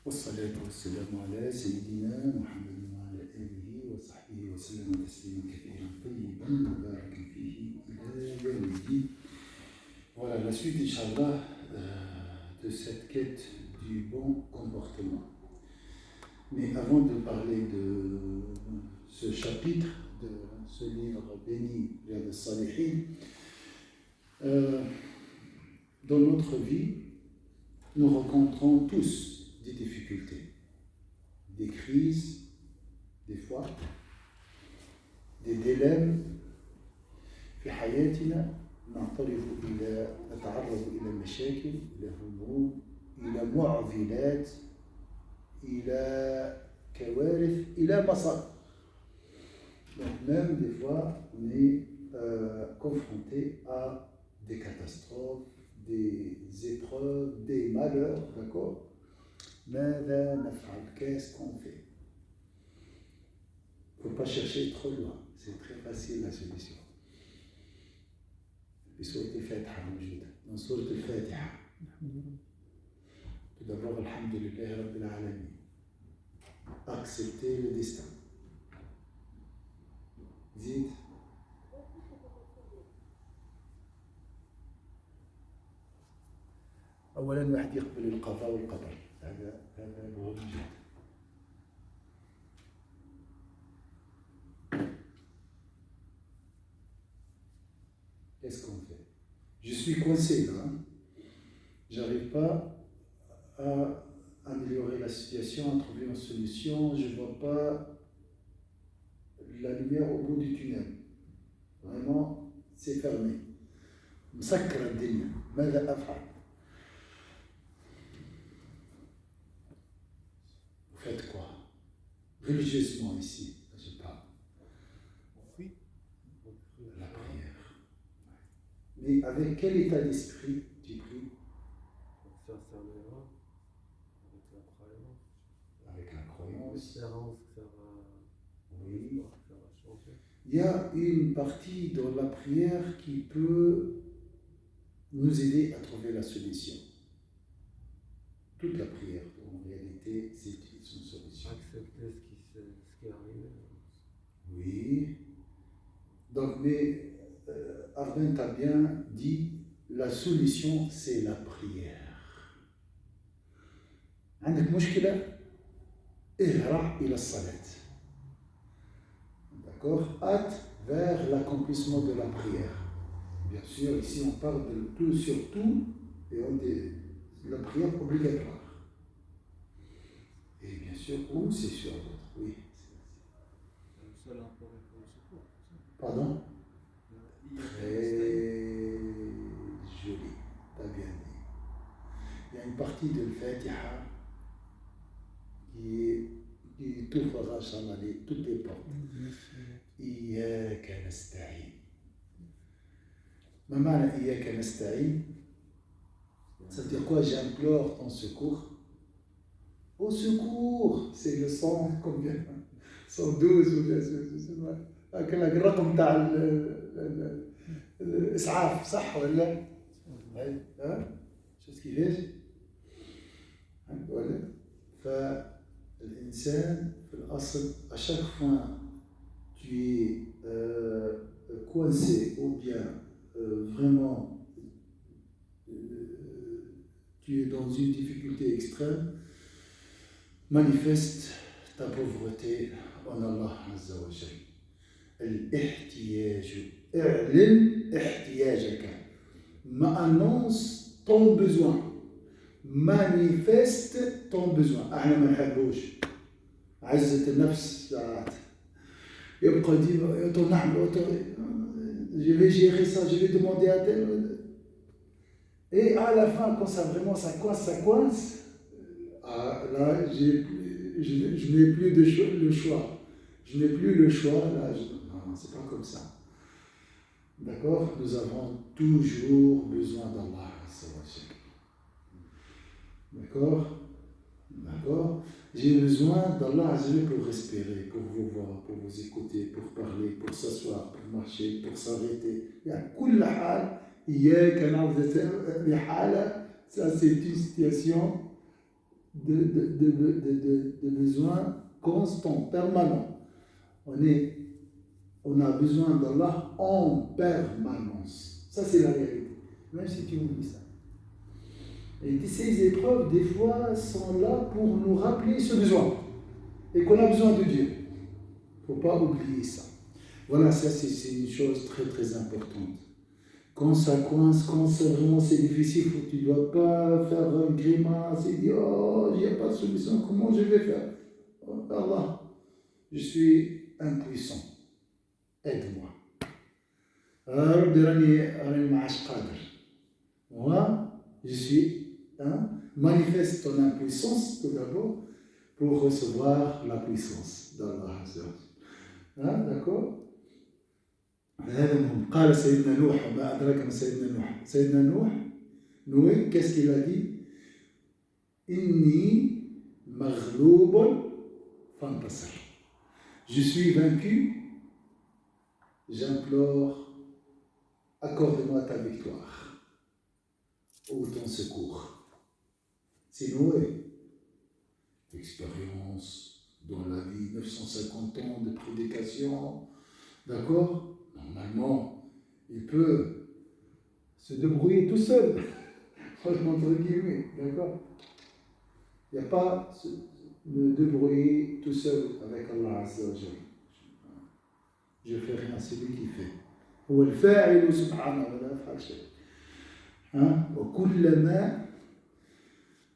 والصلاة والسلام على سيدنا محمد وعلى آله وصحبه وسلم تسليما كثيرا طيبا مباركا فيه إلى يوم الدين. Voilà la suite, Inch'Allah, de cette quête du bon comportement. Mais avant de parler de ce chapitre, de ce livre béni, Riyad al-Salihin, dans notre vie, nous rencontrons tous des difficultés, des crises, des fois, des dilemmes. في حياتنا نتعرض إلى المشاكل، إلى هموم، إلى معضلات، إلى كوارث، إلى مصائب. Donc même des fois, on est confronté à des catastrophes, des épreuves, des malheurs, d'accord? ماذا نفعل? Qu'est-ce qu'on fait? Il ne faut pas chercher trop loin, c'est très facile la solution. بسورة الفاتحة موجودة، من سورة الفاتحة. Tout d'abord, Alhamdulillah Rabbil Alamin. Accepter le destin. زيد. أولاً واحد يقبل القضاء والقدر. هذا مهم جدا. Qu'est-ce qu'on fait? Je suis coincé là. J'arrive pas à améliorer la situation, à trouver une solution. Je vois pas la lumière au bout du tunnel. Vraiment, c'est fermé. مسكر الدنيا. ماذا أفعل? Vous faites quoi? Religieusement ici, je parle. Oui. La prière. Mais avec quel état d'esprit tu pries? Sincèrement, avec la croyance. Avec la croyance. L'espérance que ça va, oui. Ça va changer. Il y a une partie dans la prière qui peut nous aider à trouver la solution. Toute la prière, en réalité, c'est une solution. Accepter ce qui est arrivé. Oui. Donc, mais Ardent a bien dit, la solution, c'est la prière. عندك مشكلة؟ اهرع إلى الصلاة. D'accord? Hâte vers l'accomplissement de la prière. Bien sûr, ici on parle de tout sur tout, et on dit la prière obligatoire. Et bien sûr, ou c'est sur d'autres, oui. Le seul rapport avec le secours. Pardon? Très joli, t'as bien dit. Il y a une partie de Fatiha qui t'ouvrira toutes les portes. إياك نستعين. ما معنى إياك نستعين? Ça veut dire quoi? J'implore ton secours. Au secours, c'est le 100 combien? 112 ou bien je sais pas. كان الرقم تاع الإسعاف صح ولا؟ ها؟ شو كيفاش؟ ولا؟ فالإنسان في الأصل à chaque fois tu es coincé ou bien vraiment tu es dans une difficulté extrême, manifeste ta pauvreté en Allah Azza wa Jal. الاحتياج اعلن احتياجك. annonce ton besoin. Manifeste ton besoin. احنا ما نحبوش عزة النفس ساعات يبقى ديما نعمل je vais gérer ça, je vais demander à tel. Et à la fin, quand ça vraiment ça coince, là je n'ai plus le choix. Je n'ai plus le choix, là, non, c'est pas comme ça. D'accord? Nous avons toujours besoin d'Allah. D'accord? D'accord? J'ai besoin d'Allah pour respirer, pour vous voir, pour vous écouter, pour parler, pour s'asseoir, pour marcher, pour s'arrêter. Il y a كل حال إياك نعبد. Ça c'est une situation de besoins constants, permanents. On a besoin d'Allah en permanence. Ça, c'est la réalité. Même si tu oublies ça. Et ces épreuves, des fois, sont là pour nous rappeler ce besoin. Et qu'on a besoin de Dieu. Il ne faut pas oublier ça. Voilà, ça, c'est une chose très, très importante. Quand ça coince, quand c'est difficile, tu ne dois pas faire une grimace et dire « Oh, il n'y a pas de solution, comment je vais faire ?» Oh, Allah, je suis impuissant. Aide-moi. Moi, je suis, manifeste ton impuissance tout d'abord pour recevoir la puissance d'Allah. D'accord? قال سيدنا نوح ما أدراك ما سيدنا نوح qu'est-ce qu'il a dit? إني مغلوب فانتصر. Je suis vaincu, j'implore, accorde-moi ta victoire ou ton secours. C'est Noé. Expérience dans la vie, 950 ans de prédication, d'accord? Normalement, il peut se débrouiller tout seul, entre guillemets, d'accord? Il n'y a pas de débrouiller tout seul avec Allah Azza wa Jalla. Je fais rien, c'est lui qui fait. هو الفاعل سبحانه ولا يفعل شيء. وكلما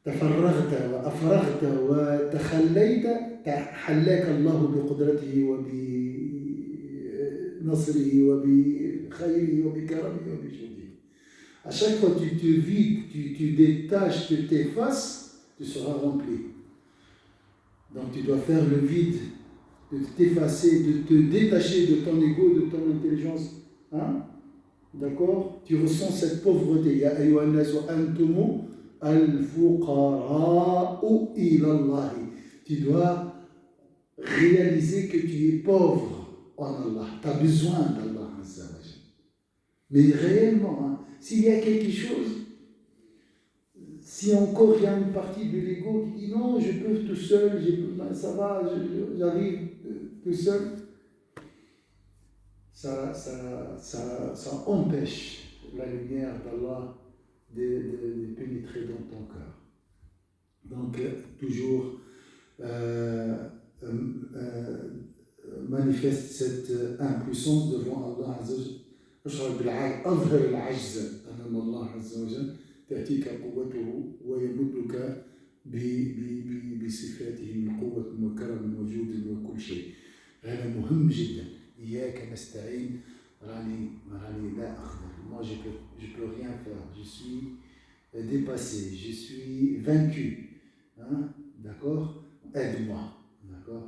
تفرغت وأفرغت وتخليت حلاك الله بقدرته وبنصره وبخيره وبكرمه وبجوده. À chaque fois que tu te vides, tu détaches, tu t'effaces, tu seras rempli. Donc tu dois faire le vide, de t'effacer, de te détacher de ton ego, de ton intelligence. D'accord? Tu ressens cette pauvreté. Ya ayyuha an-nas antum al-fuqara'u ila Allah. Tu dois réaliser que tu es pauvre en Allah. Tu as besoin d'Allah. Mais réellement, s'il y a quelque chose, si encore il y a une partie de l'ego qui dit non, je peux tout seul, ça va, j'arrive tout seul, ça empêche la lumière d'Allah de pénétrer dans ton cœur. Donc, toujours manifeste cette impuissance devant Allah Azza wa Jalla. أظهر العجز أمام الله عز وجل تأتيك قوته ويمدك بصفاته من قوة وكرم وجود وكل شيء. هذا مهم جدا. إياك نستعين. راني لا أقدر. Moi je peux rien faire. Je suis dépassé. Je suis vaincu. D'accord? Aide-moi. D'accord?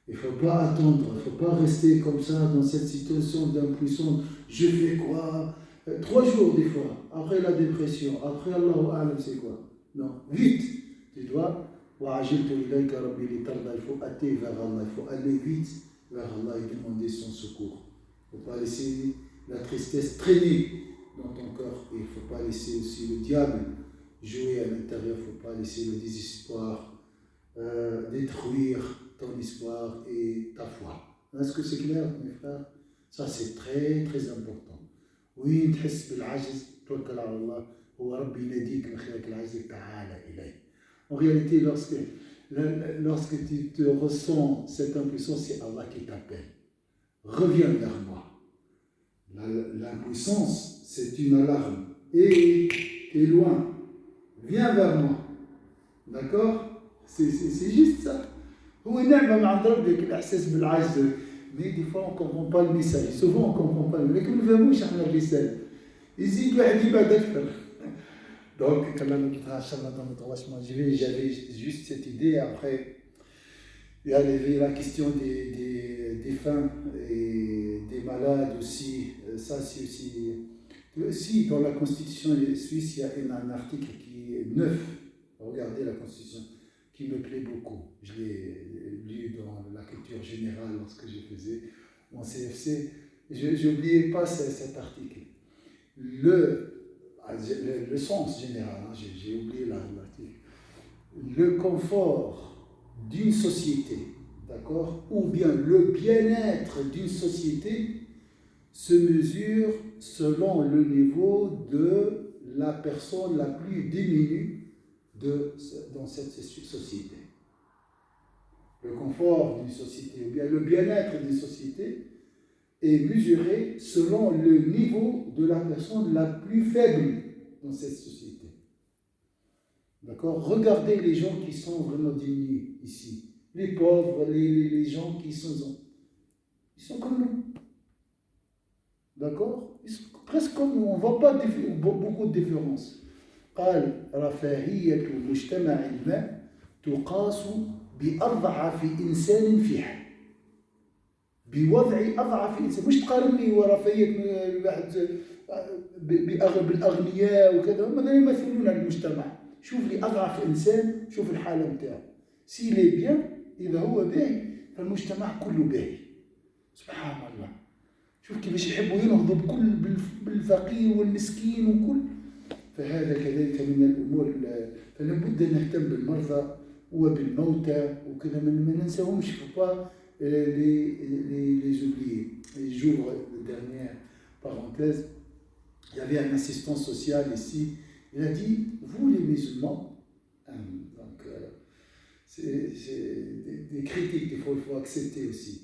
Il ne faut pas attendre, il ne faut pas rester comme ça dans cette situation d'impuissance. Je fais quoi? 3 jours des fois, après la dépression, après Allahu A'lam, c'est quoi? Non, vite, tu dois. Il faut aller vers Allah, il faut aller vite vers Allah et demander son secours. Il ne faut pas laisser la tristesse traîner dans ton cœur. Et il ne faut pas laisser aussi le diable jouer à l'intérieur. Il ne faut pas laisser le désespoir détruire ton espoir et ta foi. Est-ce que c'est clair, mes frères? Ça, c'est très, très important. Oui, تحس بالعجز توكل على الله هو ربي يناديك من خلال العجز تعالى إليه. En réalité, lorsque tu te ressens cette impuissance, c'est Allah qui t'appelle. Reviens vers moi. L'impuissance, c'est une alarme. Et tu es loin. Viens vers moi. D'accord? C'est juste ça. هو نعمة من عند ربك الإحساس بالعجز. Mais des fois, on ne comprend pas le message. Souvent, on ne comprend pas. Mais comme nous ne savons pas le message, يزيد واحد يبعد أكثر. Donc, j'avais juste cette idée. Après, il y avait la question des défunts et des malades aussi. Ça, c'est aussi. Aussi, dans la Constitution suisse, il y a un article qui est neuf. Regardez la Constitution, qui me plaît beaucoup. Je l'ai lu dans la culture générale lorsque je faisais mon CFC. Je n'oubliais pas cet article. Le sens général, j'ai oublié l'article. le confort d'une société, d'accord, ou bien le bien-être d'une société se mesure selon le niveau de la personne la plus démunie dans cette société. Le confort d'une société, ou bien le bien-être d'une société est mesuré selon le niveau de la personne la plus faible dans cette société. D'accord? Regardez les gens qui sont vraiment démunis ici. Les pauvres, les gens qui sont... Ils sont comme nous. D'accord? Ils sont presque comme nous. On ne voit pas beaucoup de différence. قال رفاهية مجتمع ما تقاس بأضعف إنسان فيه. بوضع أضعف إنسان. مش تقارني ورفاهية الواحد بالأغنياء وكذا. هم يمثلون المجتمع. شوف لي أضعف إنسان، شوف الحالة متاعه. سي لي بيان، إذا هو باهي فالمجتمع كله باهي. سبحان الله. شوف كيفاش يحبوا ينهضوا بالفقير والمسكين وكل. فهذا كذلك من الأمور. فلا بد أن نهتم بالمرضى وبالموتى وكذا، ما ننساهمش. فبا les oublier. Et j'ouvre la dernière parenthèse. Il y avait un assistant social ici. Il a dit, vous les musulmans, donc c'est des critiques qu'il faut accepter aussi.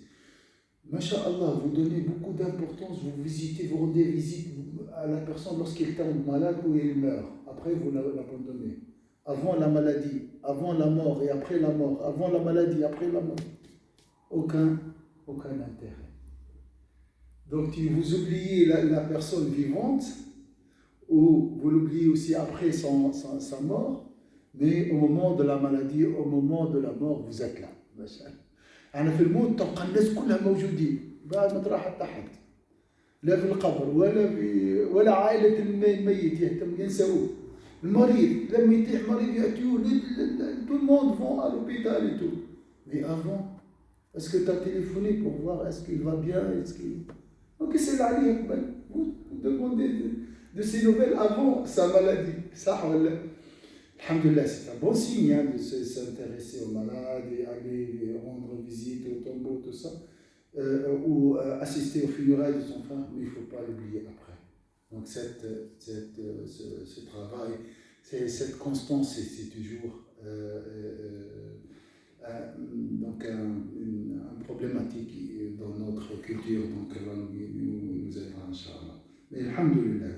Masha'Allah, vous donnez beaucoup d'importance, vous visitez, vous rendez visite à la personne lorsqu'elle tombe malade ou elle meurt. Après, vous l'abandonnez. Avant la maladie, avant la mort et après la mort, avant la maladie, après la mort. Aucun intérêt. Donc, vous oubliez la personne vivante, ou vous l'oubliez aussi après sa mort, mais au moment de la maladie, au moment de la mort, vous êtes là. أنا في الموت تلقى الناس كلها موجودين بعد ما تروح تحت، لا في القبر ولا عائلة الميت ينسوه. المريض لما يطيح مريض يأتيوه tout le monde vont à l'hôpital et tout. Mais avant, est-ce que tu as téléphoné pour voir est-ce qu'il va bien, donc c'est Ali Akbar. Vous demandez de ses nouvelles avant sa maladie. Ça, alhamdulillah, c'est un bon signe de s'intéresser aux malades et aller rendre visite au tombeau, tout ça, ou assister aux funérailles de son frère, mais il ne faut pas l'oublier après. Donc ce travail, cette constance, c'est toujours donc un problématique dans notre culture, donc Allah nous aidera, Inch'Allah. Mais alhamdulillah,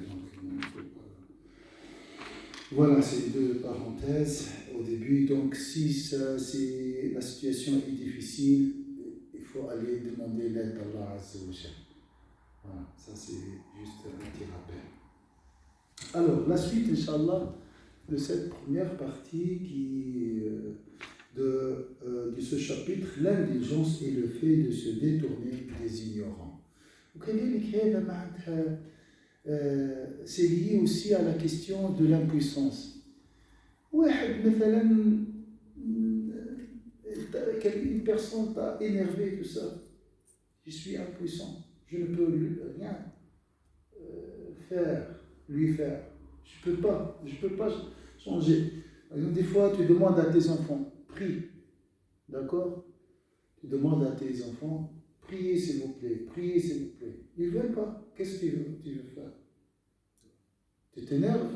voilà ces deux parenthèses au début. Donc si la situation est difficile, il faut aller demander l'aide d'Allah Azza wa Jalla. Voilà, ça c'est juste un petit rappel. Alors la suite, Inch'Allah, de cette première partie de ce chapitre, l'indulgence et le fait de se détourner des ignorants. C'est lié aussi à la question de l'impuissance. Une personne t'a énervé, tout ça. Je suis impuissant. Je ne peux rien lui faire. Je ne peux pas changer. Des fois, tu demandes à tes enfants, prie. D'accord? Tu demandes à tes enfants, priez s'il vous plaît, priez s'il vous plaît. Ils ne veulent pas. Qu'est-ce que tu veux faire? Tu t'énerves.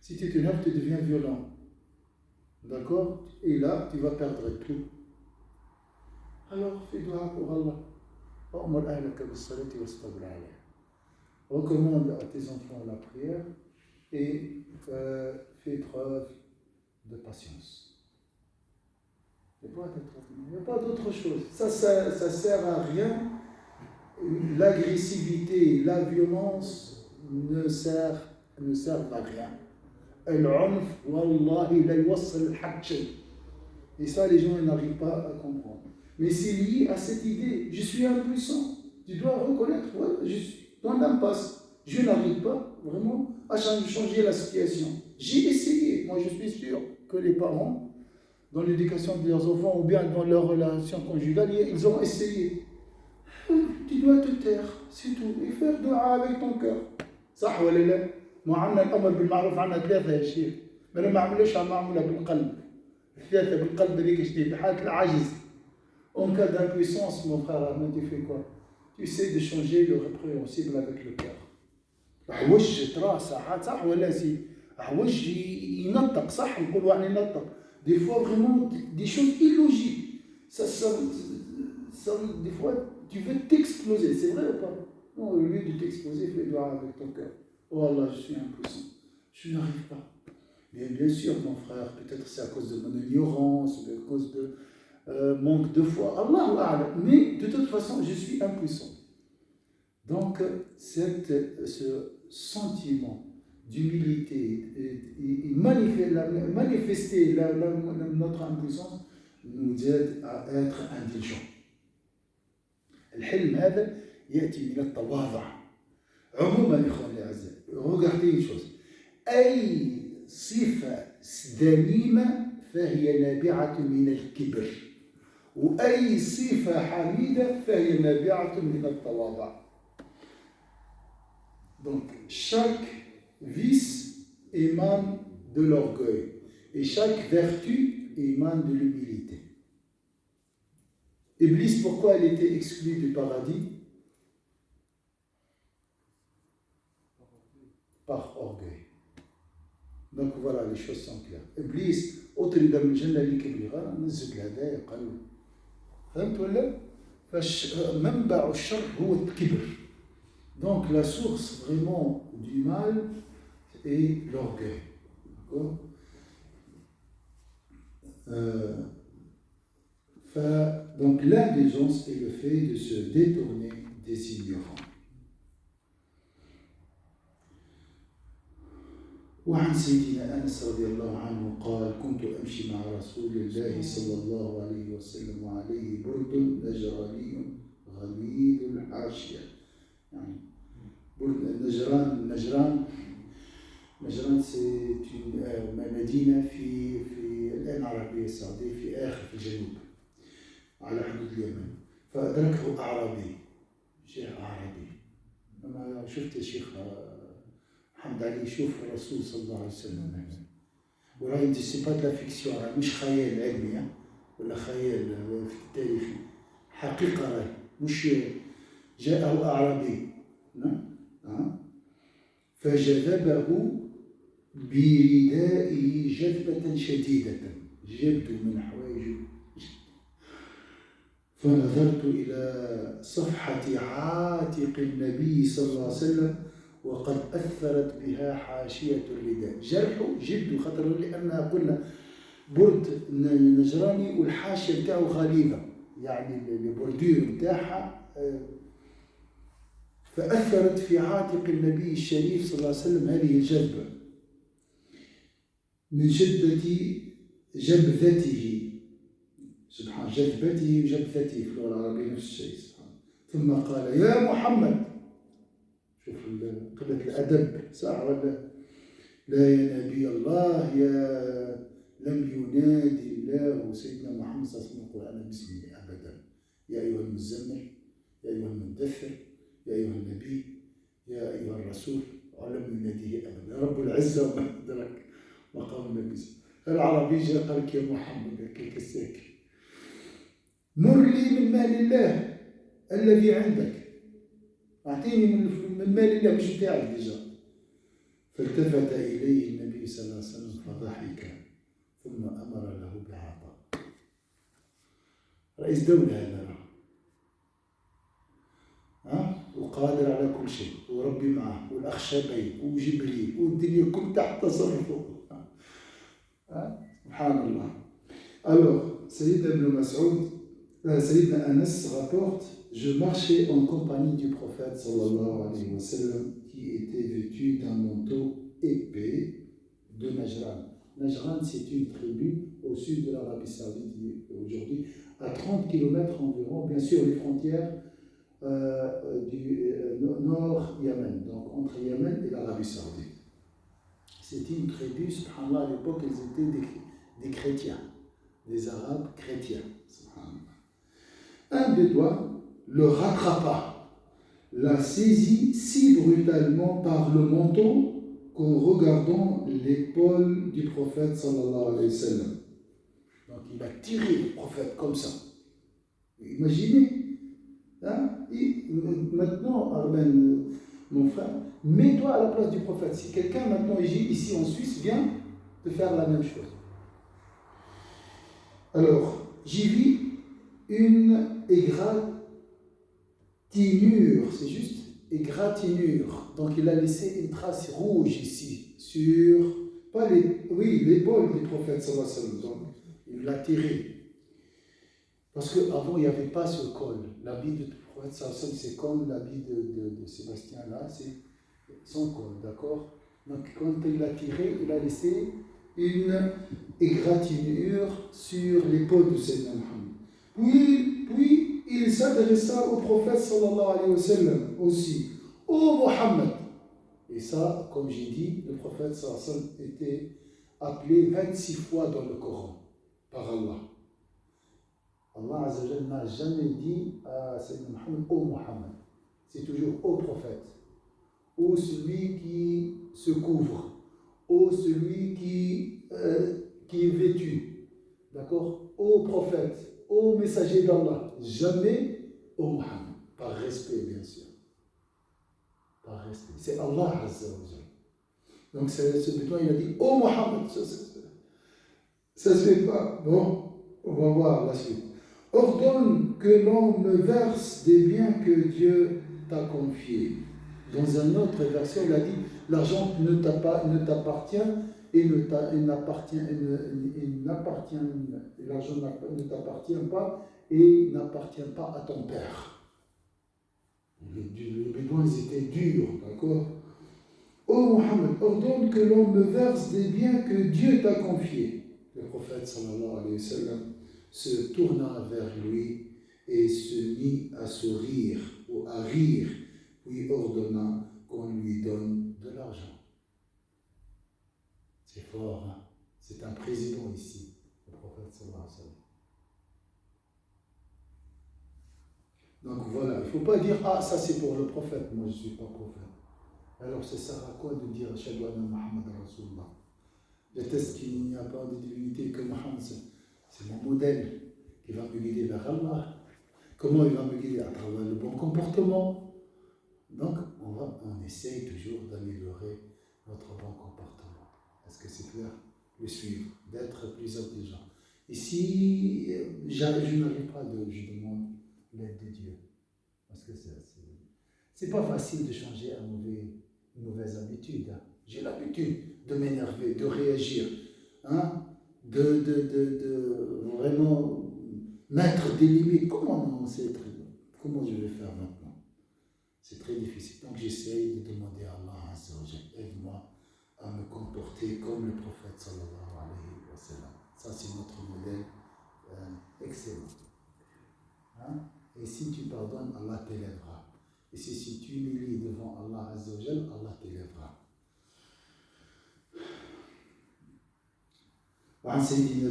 Si tu t'énerves, tu deviens violent. D'accord? Et là, tu vas perdre tout. Alors, fais dua pour Allah. Recommande à tes enfants la prière et fais preuve de patience. Il n'y a pas d'autre chose. Ça sert à rien. L'agressivité, la violence ne servent à rien. العنف والله لا يوصل لحد شيء. Et ça, les gens n'arrivent pas à comprendre. Mais c'est lié à cette idée. Je suis impuissant. Tu dois reconnaître, je suis dans l'impasse. Je n'arrive pas vraiment à changer la situation. J'ai essayé. Moi, je suis sûr que les parents, dans l'éducation de leurs enfants ou bien dans leur relation conjugale, ils ont essayé. Tu dois te taire, c'est tout. Et faire dua avec ton cœur. صح ولا لا؟ ما عندنا الأمر بالمعروف عندنا 3 يا شيخ. ما أنا ما عملوش معمولة بالقلب. الثالثة بالقلب هذيك شنو في حالة العجز. En cas d'impuissance, mon frère Ahmed, tu fais quoi? Tu essaies de changer le répréhensible avec le cœur. عوج ترى ساعات صح ولا سي عوج ينطق صح نقول واحد ينطق des fois vraiment des choses illogiques ça des fois tu veux t'exploser, c'est vrai ou pas? Non, au lieu de t'exploser, fais doigt avec ton cœur. Oh Allah, je suis impuissant, je n'arrive pas. Mais bien sûr mon frère, peut-être c'est à cause de mon ignorance, à cause de manque de foi, Allahu A'lam, mais de toute façon je suis impuissant. Donc ce sentiment d'humilité et manifester notre impuissance nous aide à être indulgents. الحلم هذا يأتي من التواضع. عموما إخواني الأعزاء، regardez une chose. أي صفة ذميمة فهي نابعة من الكبر، وأي صفة حميدة فهي نابعة من التواضع. Donc, chaque vice émane de l'orgueil et chaque vertu émane de l'humilité. Iblis, pourquoi elle était exclue du paradis? Par orgueil. Donc voilà, les choses sont claires. Iblis, أطرد من الجنة لكبرها، نزل الهدايا قالوا. فهمت ولا؟ فمنبع الشر هو الكبر. Donc la source vraiment du mal est l'orgueil. D'accord? Donc l'indulgence est le fait de se détourner des ignorants. وعن سيدنا أنس رضي الله عنه قال: كنت أمشي مع رسول الله صلى الله عليه وسلم وعليه برد نجراني غليظ الحاشية. يعني نجران c'est une مدينة في الآن العربية السعودية في آخر في الجنوب على حدود اليمن. فأدركه أعرابي، شيخ أعرابي. أنا شفت الشيخ محمد علي يشوف الرسول صلى الله عليه وسلم، وراي سي با لا فيكسيون، مش خيال علمي ولا خيال في التاريخ، حقيقة راي، مش جاءه أعرابي فجذبه بردائه جذبة شديدة، جبت من حوايجه. فنظرت إلى صفحة عاتق النبي صلى الله عليه وسلم وقد أثرت بها حاشية الرداء. جرحه جبته خطر، لأنها قلنا برد نجراني والحاشية بتاعه غليظة، يعني البردير بتاعها فأثرت في عاتق النبي الشريف صلى الله عليه وسلم هذه الجذبة من شدة جبذته. سبحان جذبته وجبذته في اللغة العربية نفس الشيء. سبحان. ثم قال: يا محمد، شوف قلة الأدب ساعة ولا لا يا نبي الله، يا لم ينادي الله سيدنا محمد صلى الله عليه وسلم القرآن باسمه أبدا. يا أيها المزمل، يا أيها المدثر، يا أيها النبي، يا أيها الرسول، ولم يناديه أبدا. رب العزة وما أدرك مقام النبي. العربي جاء قال لك يا محمد هكاك الساكن، مر لي من مال الله الذي عندك، أعطيني من مال الله مش بتاعك ديجا. فالتفت إليه النبي صلى الله عليه وسلم فضحك ثم أمر له بعطاء. رئيس دولة هذا وقادر على كل شيء، وربي معه، والأخشبين وجبريل والدنيا كل تحت تصرفه. سبحان الله. Alors, Sayyidina Ibn Mas'ud, Sayyidina Anas rapporte: je marchais en compagnie du prophète sallallahu alayhi wa sallam qui était vêtu d'un manteau épais de Najran. Najran, c'est une tribu au sud de l'Arabie Saoudite aujourd'hui, à 30 km environ, bien sûr, les frontières du nord Yémen, donc entre Yémen et l'Arabie Saoudite. C'était une tribu, subhanallah, à l'époque, ils étaient des chrétiens, des Arabes chrétiens, subhanallah. Un bédouin le rattrapa, l'a saisi si brutalement par le menton qu'en regardant l'épaule du prophète sallallahu alayhi wa sallam. Donc il a tiré le prophète comme ça. Imaginez. Hein? Maintenant, Arben, mon frère, mets-toi à la place du prophète. Si quelqu'un maintenant ici en Suisse vient de faire la même chose. Alors, j'y vis une égratignure, c'est juste égratignure. Donc il a laissé une trace rouge ici, sur, pas l'épaule du prophète sallallahu alayhi wa sallam. Donc il l'a tiré. Parce qu'avant il n'y avait pas ce col. L'habit du prophète sallallahu alayhi wa sallam, c'est comme l'habit de Sébastien là, c'est son col, d'accord? Donc quand il l'a tiré, il a laissé une égratignure sur l'épaule de Sayyidina Muhammad. Puis il s'adressa au prophète sallallahu alayhi wa sallam aussi. Ô Muhammad! Et ça, comme j'ai dit, le prophète sallallahu alayhi wa sallam était appelé 26 fois dans le Coran par Allah. Allah Azza wa Jalla n'a jamais dit à Sayyidina Muhammad, ô Muhammad. C'est toujours ô prophète. Ô celui qui se couvre. Ô celui qui est vêtu. D'accord? Ô prophète. Ô messager d'Allah. Jamais ô Muhammad. Par respect, bien sûr. Par respect. C'est Allah Azza wa Jalla. Donc, ce béton, il a dit ô Muhammad. Ça se fait pas. Bon, on va voir la suite. Ordonne que l'on me verse des biens que Dieu t'a confiés. Dans un autre verset, il a dit l'argent ne t'appartient et l'argent ne t'appartient pas et n'appartient pas à ton père. Les bédouins étaient durs, d'accord? Ô Muhammad, ordonne que l'on me verse des biens que Dieu t'a confiés. Le prophète sallallahu alayhi wa sallam se tourna vers lui et se mit à sourire ou à rire, puis ordonna qu'on lui donne de l'argent. C'est fort, hein? C'est un président ici, le prophète sallallahu alayhi wa sallam. Donc voilà, il ne faut pas dire ah ça c'est pour le prophète, moi je ne suis pas prophète. Alors ça sert à quoi de dire Ashhadu anna Muhammad Rasulullah? J'atteste qu'il n'y a pas de divinité que Muhammad. C'est mon modèle qui va me guider vers Allah. Comment il va me guider? À travers le bon comportement. Donc, on essaye toujours d'améliorer notre bon comportement. Est-ce que c'est clair? Le suivre, d'être plus intelligent. Ici, je n'arrive pas je demande l'aide de Dieu. Parce que c'est pas facile de changer une mauvaise habitude. Hein. J'ai l'habitude de m'énerver, de réagir. Hein? De vraiment mettre des limites. Comment je vais faire maintenant? C'est très difficile. Donc j'essaye de demander à Allah, aide-moi à me comporter comme le prophète sallallahu alayhi wa sallam. Ça c'est notre modèle excellent. Hein? Et si tu pardonnes, Allah t'élèvera. Et si tu humilies devant Allah Azza wa Jal, Allah t'élèvera. وعن سيدنا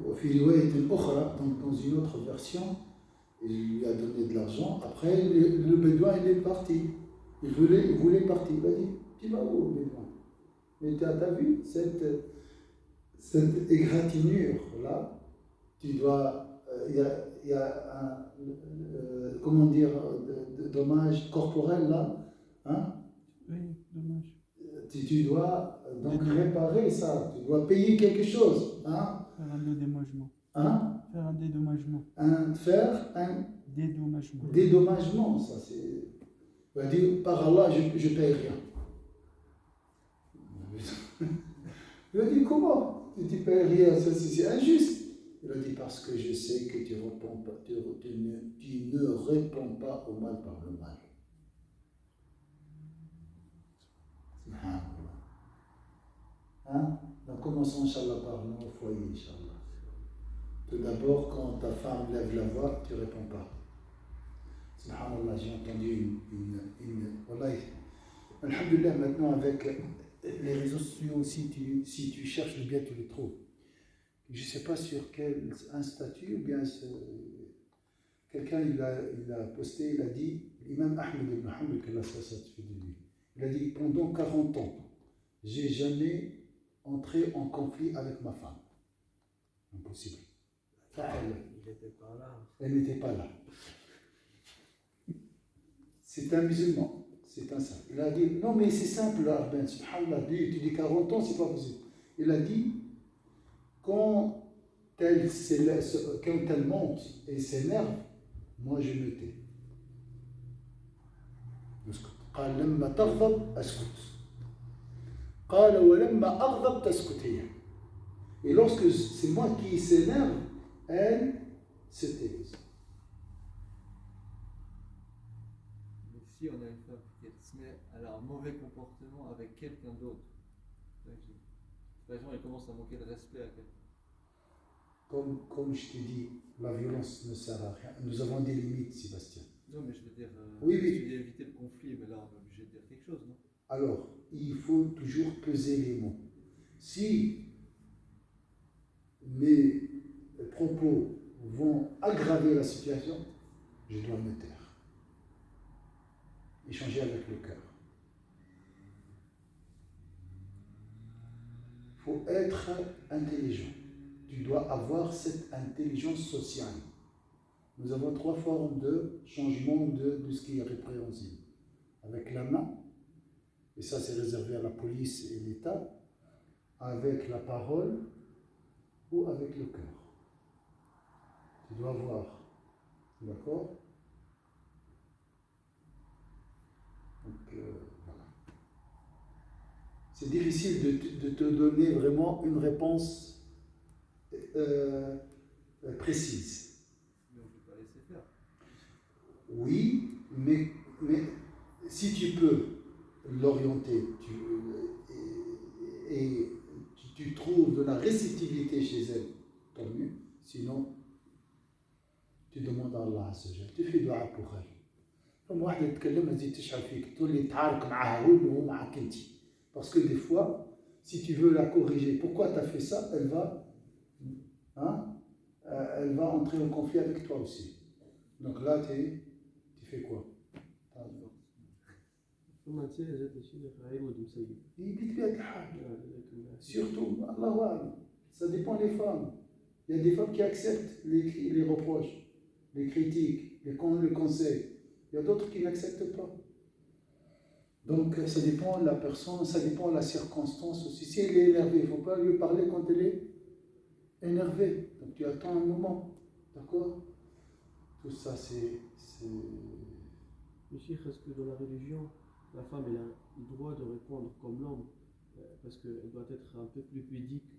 وفي رواية أخرى, donc dans une autre version, il lui a donné de l'argent. Après, le bédouin, il est parti. Il voulait partir. Il a dit, tu vas où, bédouin? Mais tu as vu cette égratignure-là, tu dois... Il y a un... comment dire, dommage corporel, là. Hein? Oui, dommage. Tu dois donc réparer ça, tu dois payer quelque chose. Hein? Faire un dédommagement. Hein? Faire un dédommagement. Faire un dédommagement. Dédommagement, ça c'est. On va dire, par Allah, je ne paye rien. Il a dit, comment? Tu ne payes rien, ça c'est injuste. Il a dit, parce que je sais que tu ne réponds pas au mal par le mal. Hein? Donc commençons, Inch'Allah, par nos foyers, Inch'Allah. Tout d'abord, quand ta femme lève la voix, tu ne réponds pas. Subhanallah, j'ai entendu une wallahi. Alhamdulillah, maintenant avec les réseaux sociaux, si tu cherches le bien, tu le trouves. Je ne sais pas sur un statut ou bien quelqu'un il a posté, il a dit, l'imam Ahmed ibn Hanbal, que la satisfait de lui. Il a dit, pendant 40 ans, j'ai jamais entré en conflit avec ma femme. Impossible. Il n'était pas là. Elle n'était pas là. C'est un musulman. C'est un saint. Il a dit, non mais c'est simple, Arben, subhanallah, tu dis 40 ans, c'est pas possible. Il a dit, quand elle monte et s'énerve, moi je me tais. قال لما تغضب أسكت. قال ولما أغضب تسكت هي. Et lorsque c'est moi qui s'énerve, elle se tait. Mais si on a une femme qui se met à un mauvais comportement avec quelqu'un d'autre, par exemple, elle commence à manquer de respect à quelqu'un. Comme je t'ai dit, la violence ne sert à rien. Nous avons des limites, Sébastien. Non, mais je veux dire, Oui. tu dis éviter le conflit, mais là on est obligé de dire quelque chose, non? Alors, il faut toujours peser les mots. Si mes propos vont aggraver la situation, je dois me taire. Échanger avec le cœur. Il faut être intelligent. Tu dois avoir cette intelligence sociale. Nous avons 3 formes de changement de ce qui est répréhensible. Avec la main, et ça c'est réservé à la police et l'État, avec la parole ou avec le cœur. Tu dois voir. D'accord? Donc, voilà. C'est difficile de te donner vraiment une réponse précise. Mais on ne peut pas laisser faire. Oui, mais si tu peux l'orienter et tu trouves de la réceptivité chez elle, tant mieux. Sinon, tu demandes à Allah Azza wa Jalla, tu fais dua pour elle. Comme واحدة تتكلم تزيد تشعل فيك تقول لي تعارك معها هو وهو معك انت. Parce que des fois, si tu veux la corriger, pourquoi tu as fait ça, elle va entrer en conflit avec toi aussi. Donc là, tu fais quoi? Surtout, Allah, ça dépend des femmes. Il y a des femmes qui acceptent les reproches, les critiques, le conseil. Il y a d'autres qui n'acceptent pas. Donc ça dépend de la personne, ça dépend de la circonstance aussi. Si elle est énervée, il ne faut pas lui parler quand elle est énervée. Donc tu attends un moment. D'accord? Tout ça, c'est... Mais Cheikh, est-ce que dans la religion, la femme elle a le droit de répondre comme l'homme parce qu'elle doit être un peu plus pudique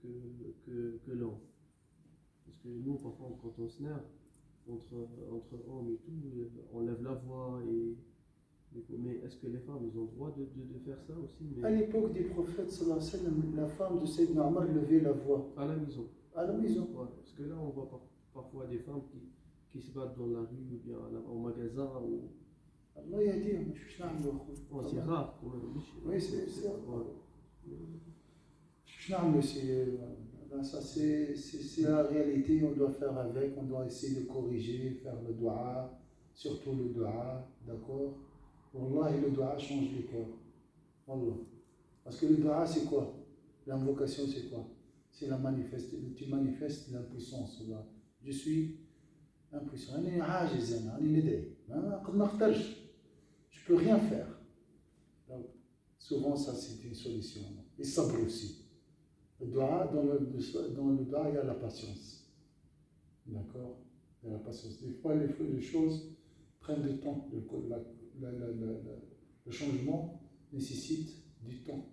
que l'homme? Parce que nous, parfois, quand on s'énerve, entre hommes et tout, on lève la voix. Mais est-ce que les femmes ils ont le droit de faire ça aussi? À l'époque des prophètes, sallallahu alayhi wa sallam, la femme de Sayyidina Omar levait la voix. À la maison. À la maison. Ouais, parce que là, on voit parfois des femmes qui se battent dans la rue ou bien au magasin. Allah yahdihum, je suis c'est rare. Oui, c'est rare. Ça, c'est la réalité, on doit faire avec, on doit essayer de corriger, faire le dua, surtout le dua, d'accord? Wallah, le dua change les cœurs. Wallah. Parce que le dua, c'est quoi? L'invocation, c'est quoi? C'est tu manifestes l'impuissance. Wallah. Je suis impuissant. Je ne peux rien faire. Donc, souvent, ça, c'est une solution. Et sabre aussi. Le dua, dans le dua, il y a la patience. D'accord? Il y a la patience. Des fois, les choses prennent du temps. Le changement nécessite du temps.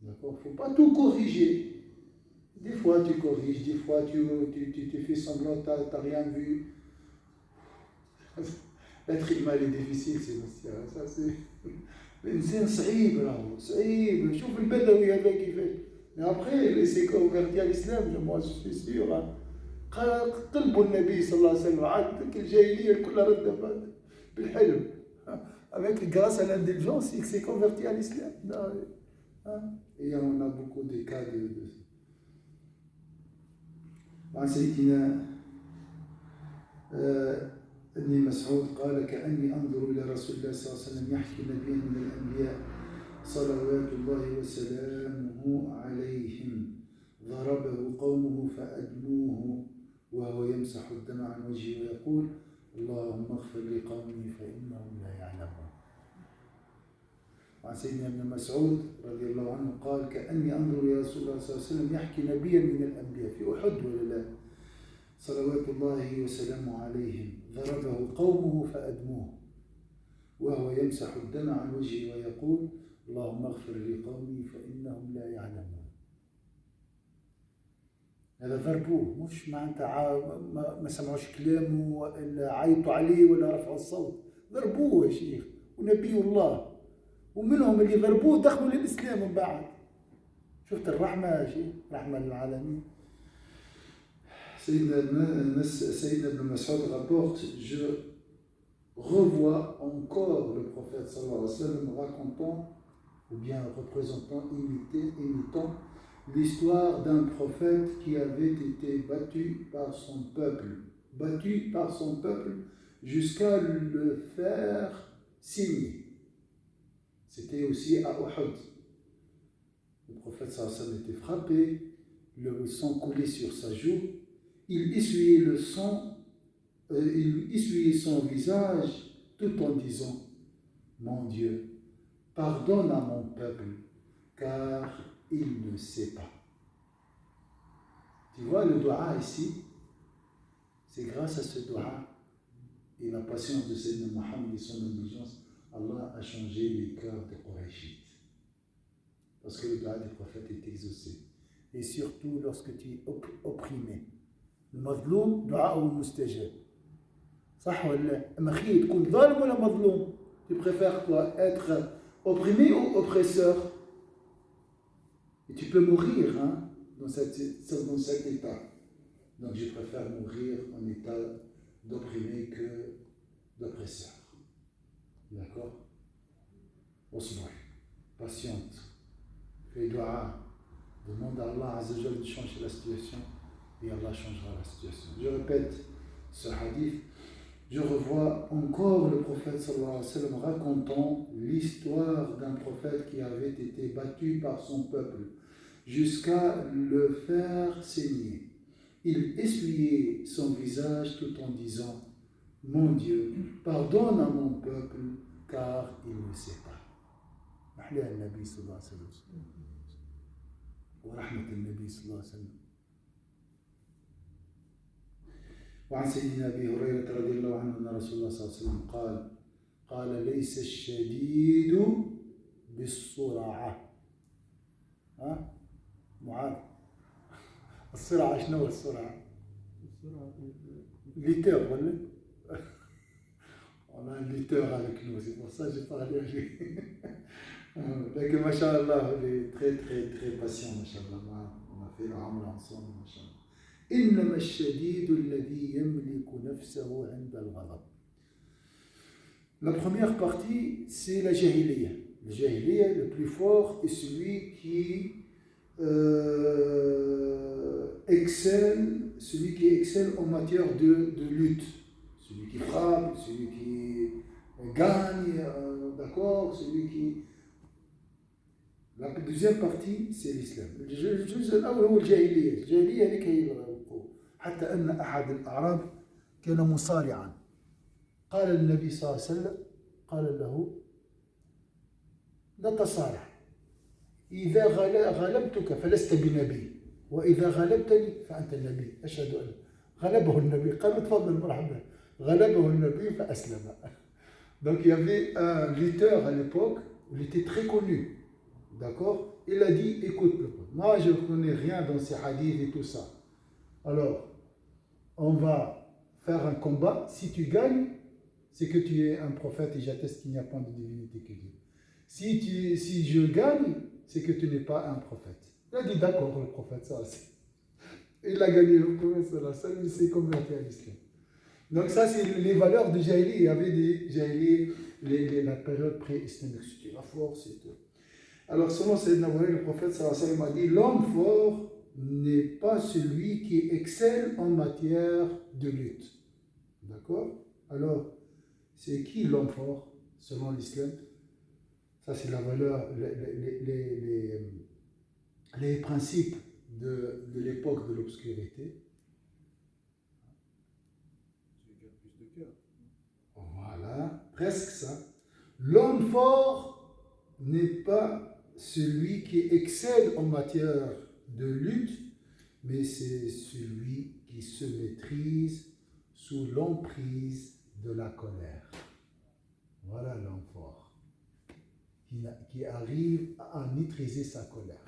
D'accord? Il ne faut pas tout corriger. Des fois, tu corriges, des fois, tu fais semblant, tu n'as rien vu. L'être humain est difficile, Sébastien. Ça, c'est... الإنسان صعيب راهو صعيب شوف البدوي هذا كيفاش mais après il s'est converti à l'islam moi je suis sûr طلبوا النبي صلى الله عليه وسلم عاد تلك الجاهلية كلها ردت بالحلم avec grâce à l'indulgence il s'est converti à l'islam et on a beaucoup de cas de سيدنا ابن مسعود قال كأني أنظر إلى رسول الله صلى الله عليه وسلم يحكي نبيا من الأنبياء صلوات الله وسلامه عليهم ضربه قومه فأدموه وهو يمسح الدم عن وجهه ويقول اللهم اغفر لقومي فإنهم لا يعلمون. وعن سيدنا ابن مسعود رضي الله عنه قال كأني أنظر إلى رسول الله صلى الله عليه وسلم يحكي نبيا من الأنبياء في أحد ولا لا صلوات الله وسلامه عليهم ضربه قومه فأدموه وهو يمسح الدم عن وجهه ويقول اللهم اغفر لقومي فإنهم لا يعلمون. هذا ضربوه مش معناتها ما سمعوش كلامه ولا عيطوا عليه ولا رفعوا الصوت، ضربوه يا شيخ ونبي الله، ومنهم اللي ضربوه دخلوا للإسلام من بعد. شفت الرحمة يا شيخ، رحمة للعالمين. سيدنا ابن مسعود rapporte, je revois encore le prophète sallallahu alayhi wa sallam racontant ou bien représentant, imitant l'histoire d'un prophète qui avait été battu par son peuple jusqu'à le faire signer. C'était aussi à Uhud. Le prophète sallallahu alayhi wa sallam était frappé, le sang coulait sur sa joue, il essuyait le sang, il essuyait son visage tout en disant mon Dieu, pardonne à mon peuple, car il ne sait pas. Tu vois le dua ici, c'est grâce à ce dua et la patience de Sayyidina Mohammed et son indulgence, Allah a changé les cœurs des Qurayshites. Parce que le dua du prophète est exaucé. Et surtout lorsque tu es opprimé. Le mazloum, dua ou mustajab. صح ولا اما خي تكون ظالم ولا مظلوم؟ Tu préfères quoi, être opprimé ou oppresseur? Et tu peux mourir dans cet état. Donc je préfère mourir en état d'opprimé que d'oppresseur. D'accord? Osmoi, patiente, fais dua, demande à Allah Azza wa Jalla de changer la situation et Allah changera la situation. Je répète ce hadith. Je revois encore le prophète sallallahu alayhi wa sallam racontant l'histoire d'un prophète qui avait été battu par son peuple jusqu'à le faire saigner. Il essuyait son visage tout en disant « Mon Dieu, pardonne à mon peuple car il ne sait pas. » Mahla al-Nabi sallallahu alayhi wa sallam. Wa rahmat al-Nabi sallallahu alayhi wa sallam. وعن سيدنا أبي هريرة رضي الله عنه أن رسول الله صلى الله عليه وسلم قال ليس الشديد بالسرعة. معاذ السرعة شنو السرعة؟ ليتر ولا؟ On a un lutteur avec nous, c'est pour ça que j'ai parlé à lui. Donc, machallah, il est très très très patient, machallah. On a fait le Amr ensemble, machallah. إنما الشديد الذي يملك نفسه عند الغضب. La première partie, c'est la jahiliya. Le jahiliya, le plus fort, est celui qui excelle en matière de lutte. Celui qui frappe, celui qui gagne, d'accord, celui qui... La deuxième partie, c'est l'islam. الجزء الأول هو الجاهلية. الجاهلية هذيك هي القوة. حتى أن أحد الأعراب كان مصارعا. قال النبي صلى الله عليه وسلم قال له نتصارع. إذا غلبتك فلست بنبي وإذا غلبتني فأنت النبي. أشهد أن غلبه النبي. قال تفضل مرحبا. غلبه النبي فأسلم. Donc il y avait un lutteur à l'époque, il était très connu. D'accord? Il a dit, écoute, moi je ne connais rien dans ces hadiths et tout ça. Alors, on va faire un combat. Si tu gagnes, c'est que tu es un prophète et j'atteste qu'il n'y a pas de divinité que Dieu. Si je gagne, c'est que tu n'es pas un prophète. Il a dit, d'accord, le prophète, ça. Il a gagné le prophète, ça, il s'est converti à l'islam. Donc ça, c'est les valeurs de Jahili. Il y avait des Jahili, la période pré-islamique, c'était la force et tout. Alors, selon Sayyidina Mourad, le prophète sallallahu alayhi wa sallam a dit l'homme fort n'est pas celui qui excelle en matière de lutte. D'accord? Alors, c'est qui l'homme fort, selon l'islam? Ça, c'est la valeur, les principes de l'époque de l'obscurité. Je veux dire plus de cœur. Voilà, presque ça. L'homme fort n'est pas celui qui excelle en matière de lutte, mais c'est celui qui se maîtrise sous l'emprise de la colère. Voilà l'homme fort, qui arrive à maîtriser sa colère.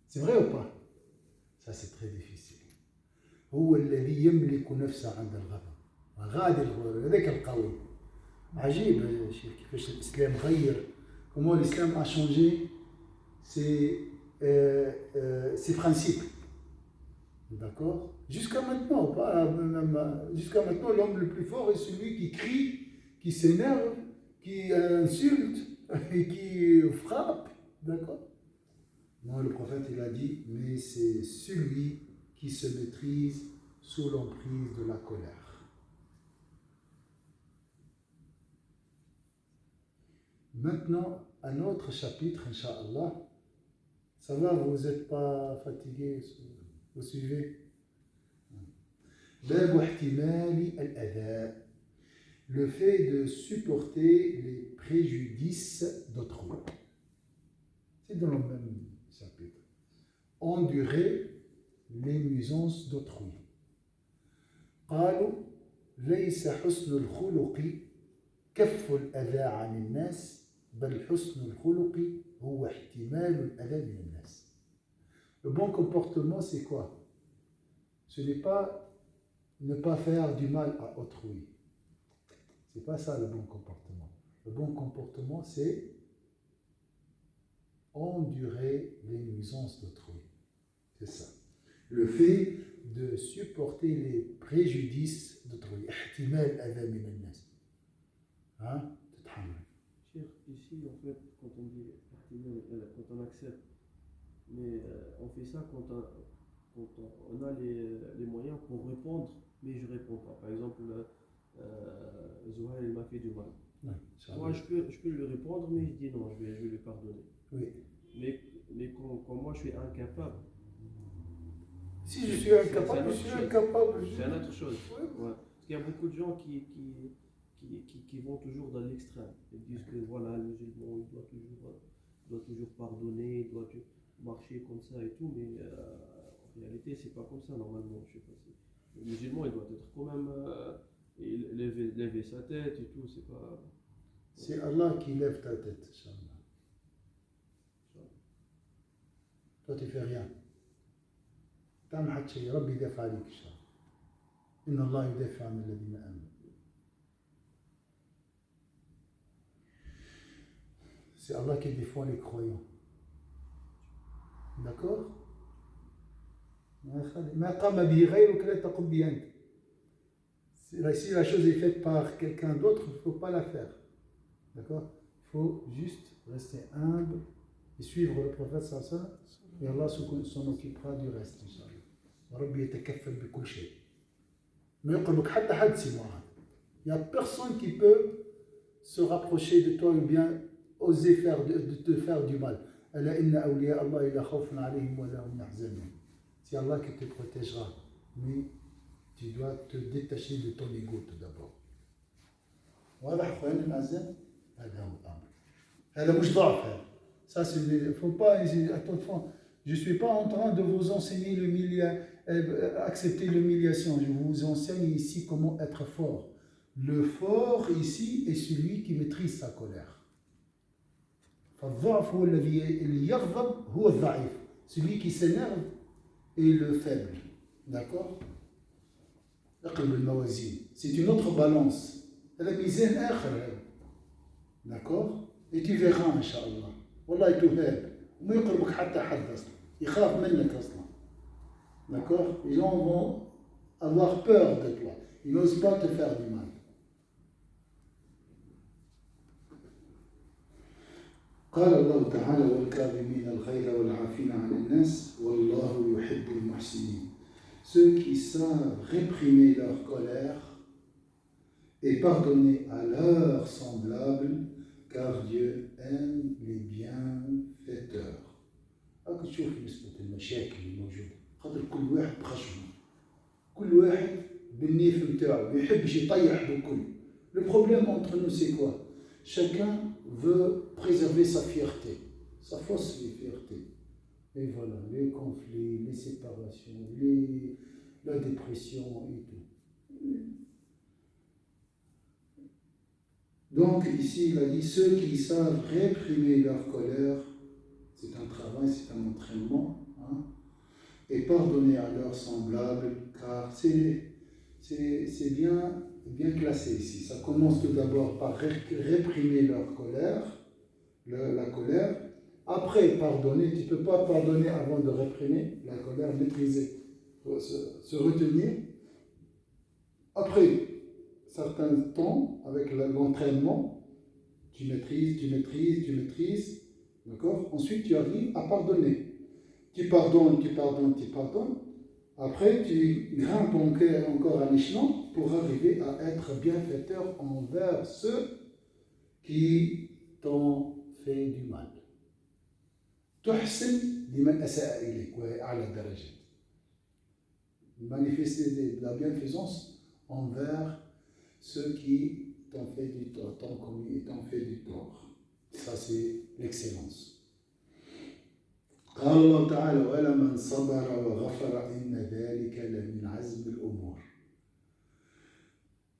C'est vrai ou pas? Ça, c'est très difficile. هو الذي يملك نفسه عند الغضب غادي الغرور هذاك القوي. عجيب يا شيخ كيفاش الاسلام غير. Comment l'islam a changé ses principes. D'accord? Jusqu'à maintenant, l'homme le plus fort est celui qui crie, qui s'énerve, qui insulte et qui frappe. D'accord? Non, le prophète, il a dit, mais c'est celui qui se maîtrise sous l'emprise de la colère. Maintenant, un autre chapitre, Inch'Allah. Ça va, vous n'êtes pas fatigué, vous suivez? باب احتمال الأذى. Le fait de supporter les préjudices d'autrui. C'est dans le même chapitre. Endurer les nuisances d'autrui. قالوا ليس حسن الخلق كف الأذى عن الناس بل حسن الخلق هو احتمال الأذى من الناس. Le bon comportement, c'est quoi? Ce n'est pas ne pas faire du mal à autrui. C'est pas ça le bon comportement. Le bon comportement, c'est endurer les nuisances d'autrui. C'est ça. Le fait de supporter les préjudices d'autrui. احتمال أذى من الناس. Hein? Cheikh, ici, en fait, quand on dit quand on accepte, mais on fait ça quand on a les moyens pour répondre, mais je ne réponds pas. Par exemple, Zouhail m'a fait du mal. Ouais, moi, je peux lui répondre, mais je dis non, je vais lui pardonner. Oui. Mais quand moi, je suis incapable. Si je suis incapable, je suis incapable. C'est une autre chose. Ouais. Ouais. Parce qu'il y a beaucoup de gens qui vont toujours dans l'extrême. Ils disent que voilà, le musulman, il doit toujours pardonner, il doit marcher comme ça et tout, mais en réalité, c'est pas comme ça normalement. Je sais pas si le musulman, il doit être quand même lever sa tête et tout. C'est pas. C'est Allah qui lève ta tête, Inch'Allah. Toi, tu fais rien. تعمل حد شيء ربي يدافع عليك إن شاء الله. إن الله يدافع عن الذين آمنوا. C'est Allah qui défend les croyants. D'accord? ما قام به غيرك لا تقم به أنت. Si la chose est faite par quelqu'un d'autre, il ne faut pas la faire. D'accord? Il faut juste rester humble et suivre le prophète sallallahu alayhi wa sallam, et Allah s'en occupera du reste, Inch'Allah. ربي يتكفل بكل شيء. ما يقربك حتى حد سواء. Il n'y a personne qui peut se rapprocher de toi ou bien oser de te faire du mal. ألا إن أولياء الله لا خوف عليهم ولا هم يحزنون. C'est Allah qui te protégera, mais tu dois te détacher de ton ego tout d'abord. واضح اخواني الاعزاء؟ هذا هو الامر. هذا مش ضعف هذا. Ça c'est faut pas attention. Je ne suis pas en train de vous enseigner accepter l'humiliation. Je vous enseigne ici comment être fort. Le fort ici est celui qui maîtrise sa colère. فالضعف هو الذي يغضب هو الضعيف. Celui qui s'énerve est le faible. D'accord? اقلب الموازين. C'est une autre balance. هذا ميزان آخر. D'accord? Et tu verras إن شاء الله. والله تهاب. وما يقربك حتى حد أصلا. يخاف منك أصلا. D'accord? Les gens vont avoir peur de toi. Ils n'osent pas te faire du mal. قال الله تعالى والكاظمين الغيظ والعافين عن الناس والله يحب المحسنين. Ceux qui savent réprimer leur colère et pardonnez à leurs semblables, car Dieu aime les bienfaiteurs. هاك تشوف نسبة المشاكل الموجودة، خاطر كل واحد بخشمه، كل واحد بالنيف نتاعو، ما يحبش يطيح بالكل. Le problème entre nous c'est quoi? Chacun veut préserver sa fierté, sa fausse fierté. Et voilà, les conflits, les séparations, la dépression et tout. Donc ici il a dit ceux qui savent réprimer leur colère, c'est un travail, c'est un entraînement, hein, et pardonner à leurs semblables, car c'est bien classé ici. Ça commence tout d'abord par réprimer leur colère, la colère. Après, pardonner, tu ne peux pas pardonner avant de réprimer la colère, maîtriser, se retenir. Après certains temps, avec l'entraînement, tu maîtrises, d'accord? Ensuite, tu arrives à pardonner. Tu pardonnes. Après, tu grimpes encore un échelon pour arriver à être bienfaiteur envers ceux qui t'ont fait du mal. تحسن لمن أساء إليك وهي أعلى الدرجات. Manifester de la bienfaisance envers ceux qui t'ont fait du tort, t'ont commis et t'ont fait du tort. Ça, c'est l'excellence. قال الله تعالى ولمن صبر وغفر إن ذلك لمن عزم الأمور.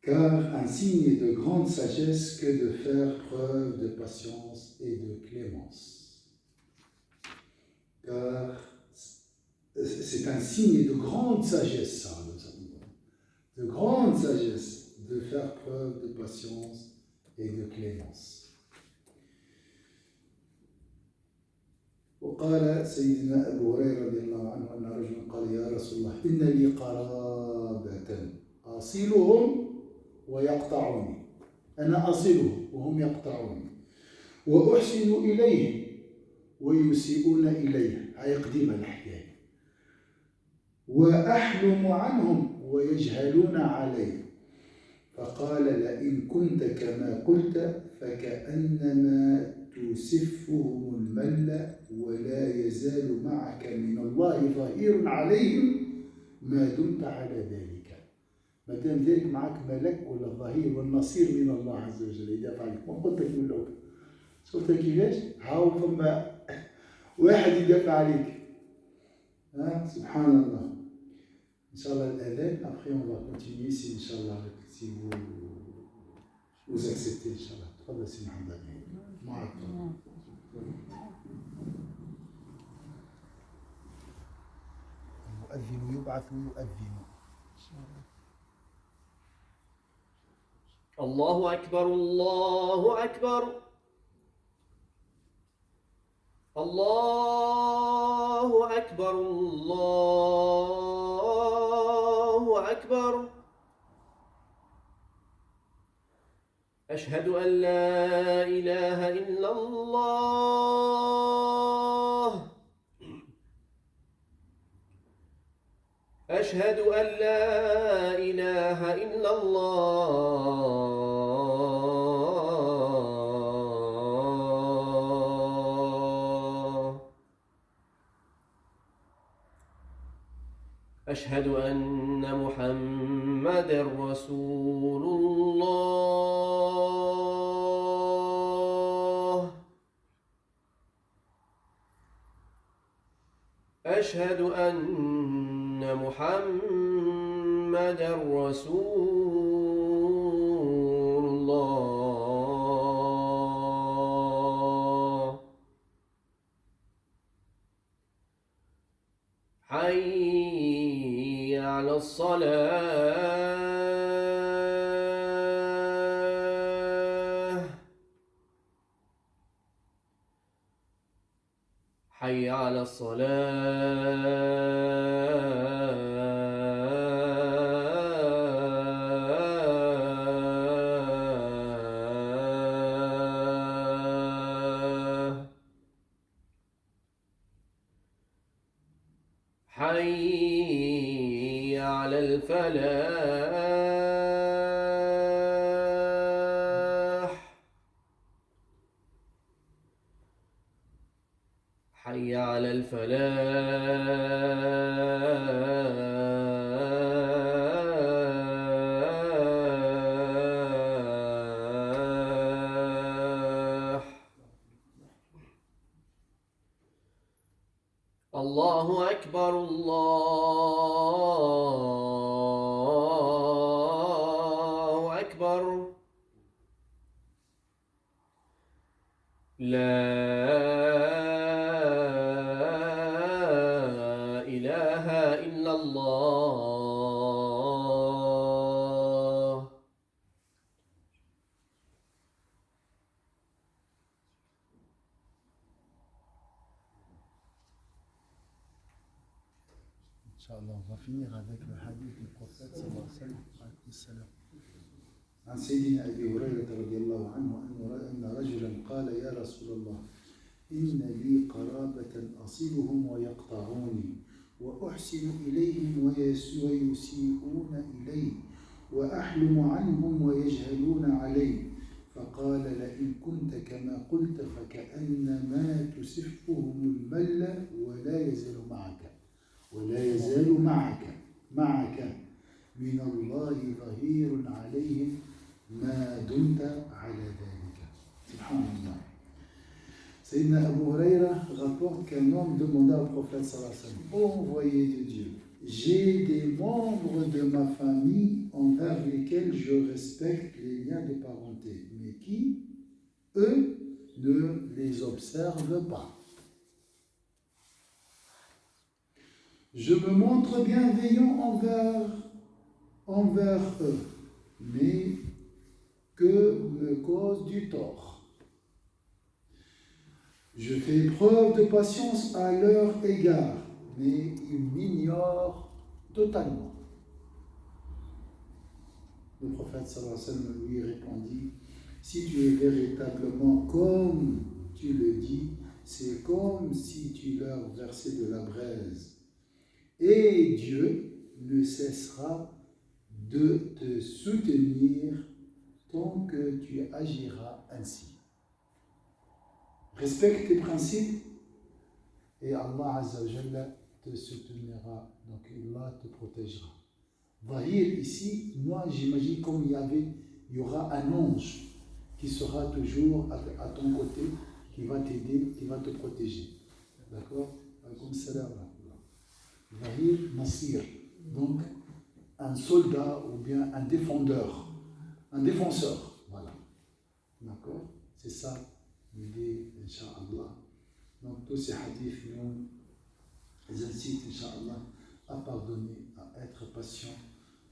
Car un signe de grande sagesse que de faire preuve de patience et de clémence. Car c'est un signe de grande sagesse, ça, de grande sagesse, de faire preuve de patience et de clémence. وقال سيدنا أبو هريرة رضي الله عنه أن رجلا قال يا رسول الله إن لي قرابة أصلهم ويقطعوني، أنا أصلهم وهم يقطعوني، وأحسن إليهم ويسيئون إلي، هاي قديمة الحكاية، وأحلم عنهم ويجهلون علي. فقال لئن كنت كما قلت فكأنما تسفهم المل ولا يزال معك من الله ظهير عليهم ما دمت على ذلك. ما دام ذلك معك ملك ولا ظهير والنصير من الله عز وجل يدافع عنك. ما قلت لك من الأول، شفت كيفاش؟ هاو ثم واحد يدافع عليك. سبحان الله. إن شاء الله الأذان après on va continuer si Inch'Allah si vous acceptez Inch'Allah. تفضل سي محمد معك. المؤذن يبعث يؤذن. الله أكبر الله أكبر الله أكبر الله أكبر. أشهد أن لا إله إلا الله أشهد أن لا إله إلا الله أشهد أن محمدًا رسول الله أشهد أن محمدًا رسول الله حي على الصلاة حي على الصلاة حي على الفلاح الفلاح. الله أكبر الله أكبر. لا إله إلا الله. Inch'Allah, on va finir avec le hadith du prophète sallallahu alayhi wa sallam. عن سيدنا أبي هريرة رضي الله عنه أن رجلا قال يا رسول الله إن لي قرابة أصلهم ويقطعوني وأحسن إليهم ويسيئون إلي وأحلم عنهم ويجهلون علي فقال لئن كنت كما قلت فكأنما تسفهم المل ولا يزال معك من الله ظهير عليهم ما دمت على ذلك. Subhanallah. Sayyidina Abu Huraira rapporte qu'un homme demanda au prophète sallallahu alayhi wa sallam: Ô envoyé de Dieu, j'ai des membres de ma famille envers lesquels je respecte les liens de parenté, mais qui, eux, ne les observent pas. Je me montre bienveillant envers eux, mais que me cause du tort. Je fais preuve de patience à leur égard, mais ils m'ignorent totalement. Le prophète sallallahu alayhi wa sallam lui répondit: si tu es véritablement comme tu le dis, c'est comme si tu leur versais de la braise. Et Dieu ne cessera de te soutenir tant que tu agiras ainsi. Respecte tes principes et Allah Azza wa Jalla te soutenira, donc Allah te protégera. Zahir ici, moi j'imagine comme il y aura un ange qui sera toujours à ton côté, qui va t'aider, qui va te protéger. D'accord? Comme salam. Zahir Nasir, donc un soldat ou bien un défenseur, voilà. D'accord? C'est ça l'idée, Inch'Allah. Donc tous ces hadiths nous incitent, Inch'Allah, à pardonner, à être patient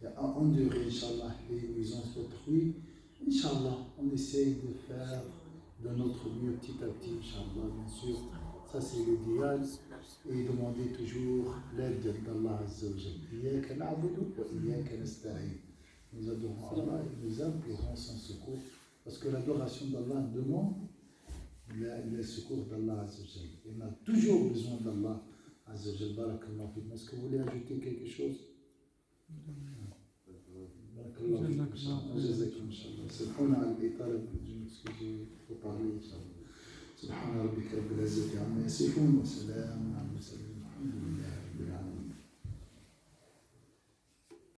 et à endurer, Inch'Allah, les nuisances d'autrui. Inch'Allah, on essaye de faire de notre mieux petit à petit, Inch'Allah, bien sûr. Ça c'est l'idéal. Et demander toujours l'aide d'Allah Azza wa Jalla. Iyaka na'budu wa iyaka nasta'in. Nous adorons Allah et nous implorons son secours. Parce que l'adoration d'Allah demande le secours d'Allah Azza wa Jalla. Et on a toujours besoin d'Allah Azza wa Jalla. Barakallahu fikum. Est-ce que vous voulez ajouter quelque chose? Barakallahu fikum. Jazakum inshallah. Subhana al-Itala, ce que j'ai faut parler inshallah. سبحان ربك رب العزة عما يصفون وسلام على المرسلين والحمد لله رب العالمين.